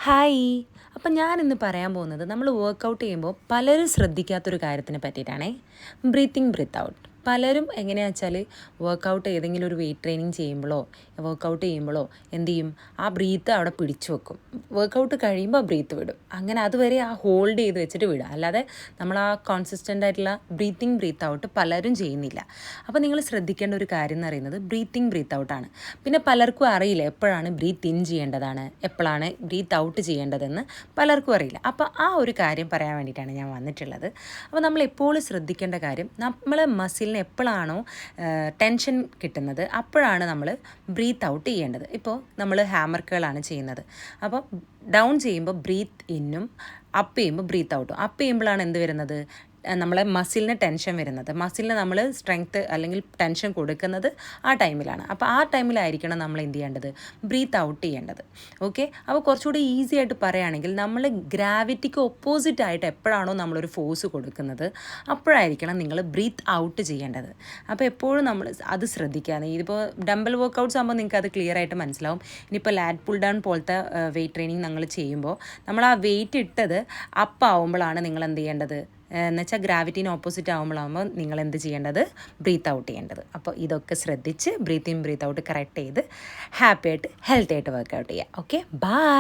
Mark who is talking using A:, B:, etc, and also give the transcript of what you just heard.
A: Hi. അപ്പം ഞാനിന്ന് പറയാൻ പോകുന്നത് നമ്മൾ വർക്കൗട്ട് ചെയ്യുമ്പോൾ പലരും ശ്രദ്ധിക്കാത്തൊരു കാര്യത്തിനെ പറ്റിയിട്ടാണേ. Breathing breath out. പലരും എങ്ങനെയാണെന്ന് വെച്ചാൽ വർക്കൗട്ട് ഏതെങ്കിലും ഒരു വെയിറ്റ് ട്രെയിനിങ് ചെയ്യുമ്പോഴോ വർക്കൗട്ട് ചെയ്യുമ്പോഴോ എന്ത് ചെയ്യും, ആ ബ്രീത്ത് അവിടെ പിടിച്ചു വെക്കും. വർക്കൗട്ട് കഴിയുമ്പോൾ ബ്രീത്ത് വിടും. അങ്ങനെ അതുവരെ ആ ഹോൾഡ് ചെയ്ത് വെച്ചിട്ട് വിടുക. അല്ലാതെ നമ്മൾ ആ കോൺസിസ്റ്റൻ്റ് ആയിട്ടുള്ള ബ്രീത്ത് ഔട്ട് പലരും ചെയ്യുന്നില്ല. അപ്പോൾ നിങ്ങൾ ശ്രദ്ധിക്കേണ്ട ഒരു കാര്യം എന്ന് പറയുന്നത് ബ്രീത്ത് ഔട്ടാണ്. പിന്നെ പലർക്കും അറിയില്ല എപ്പോഴാണ് ബ്രീത്ത് ഇൻ ചെയ്യേണ്ടതാണ്, എപ്പോഴാണ് ബ്രീത്ത് ഔട്ട് ചെയ്യേണ്ടതെന്ന് പലർക്കും അറിയില്ല. അപ്പോൾ ആ ഒരു കാര്യം പറയാൻ വേണ്ടിയിട്ടാണ് ഞാൻ വന്നിട്ടുള്ളത്. അപ്പോൾ നമ്മൾ എപ്പോഴും ശ്രദ്ധിക്കേണ്ട കാര്യം, നമ്മളെ മസിലിന് എപ്പോഴാണോ ടെൻഷൻ കിട്ടുന്നത് അപ്പോഴാണ് നമ്മൾ ബ്രീത്ത് ഔട്ട് ചെയ്യേണ്ടത്. ഇപ്പോൾ നമ്മൾ ഹാമർ കേളാണ് ചെയ്യുന്നത്. അപ്പോൾ ഡൗൺ ചെയ്യുമ്പോൾ ബ്രീത്ത് ഇന്നും അപ്പ് ചെയ്യുമ്പോൾ ബ്രീത്ത് ഔട്ടും. അപ്പ് ചെയ്യുമ്പോഴാണ് എന്ത് വരുന്നത്, നമ്മളെ മസിലിന് ടെൻഷൻ വരുന്നത്. മസിലിന് നമ്മൾ സ്ട്രെങ്ത്ത് അല്ലെങ്കിൽ ടെൻഷൻ കൊടുക്കുന്നത് ആ ടൈമിലാണ്. അപ്പോൾ ആ ടൈമിലായിരിക്കണം നമ്മൾ എന്ത് ചെയ്യേണ്ടത്, ബ്രീത്ത് ഔട്ട് ചെയ്യേണ്ടത്. ഓക്കെ. അപ്പോൾ കുറച്ചുകൂടി ഈസി ആയിട്ട് പറയുകയാണെങ്കിൽ, നമ്മൾ ഗ്രാവിറ്റിക്ക് ഓപ്പോസിറ്റ് ആയിട്ട് എപ്പോഴാണോ നമ്മളൊരു ഫോഴ്സ് കൊടുക്കുന്നത് അപ്പോഴായിരിക്കണം നിങ്ങൾ ബ്രീത്ത് ഔട്ട് ചെയ്യേണ്ടത്. അപ്പോൾ എപ്പോഴും നമ്മൾ അത് ശ്രദ്ധിക്കുക. ഇതിപ്പോൾ ഡംബൽ വർക്കൗട്ട്സ് ആകുമ്പോൾ നിങ്ങൾക്ക് അത് ക്ലിയർ ആയിട്ട് മനസ്സിലാവും. ഇനിയിപ്പോൾ ലാറ്റ് പുൾ ഡൗൺ പോലത്തെ വെയിറ്റ് ട്രെയിനിങ് നമ്മൾ ചെയ്യുമ്പോൾ നമ്മൾ ആ വെയിറ്റ് ഇട്ടത് അപ്പ് ആവുമ്പോഴാണ് നിങ്ങൾ എന്ത് ചെയ്യേണ്ടത് എന്നുവെച്ചാൽ ഗ്രാവിറ്റീന് ഓപ്പോസിറ്റ് ആകുമ്പോഴാകുമ്പോൾ നിങ്ങൾ എന്ത് ചെയ്യേണ്ടത്, ബ്രീത്ത് ഔട്ട് ചെയ്യേണ്ടത്. അപ്പോൾ ഇതൊക്കെ ശ്രദ്ധിച്ച് ബ്രീത്ത് ഔട്ട് കറക്റ്റ് ചെയ്ത് ഹാപ്പി ആയിട്ട് ഹെൽത്തി ആയിട്ട് വർക്കൗട്ട് ചെയ്യുക. Okay, by.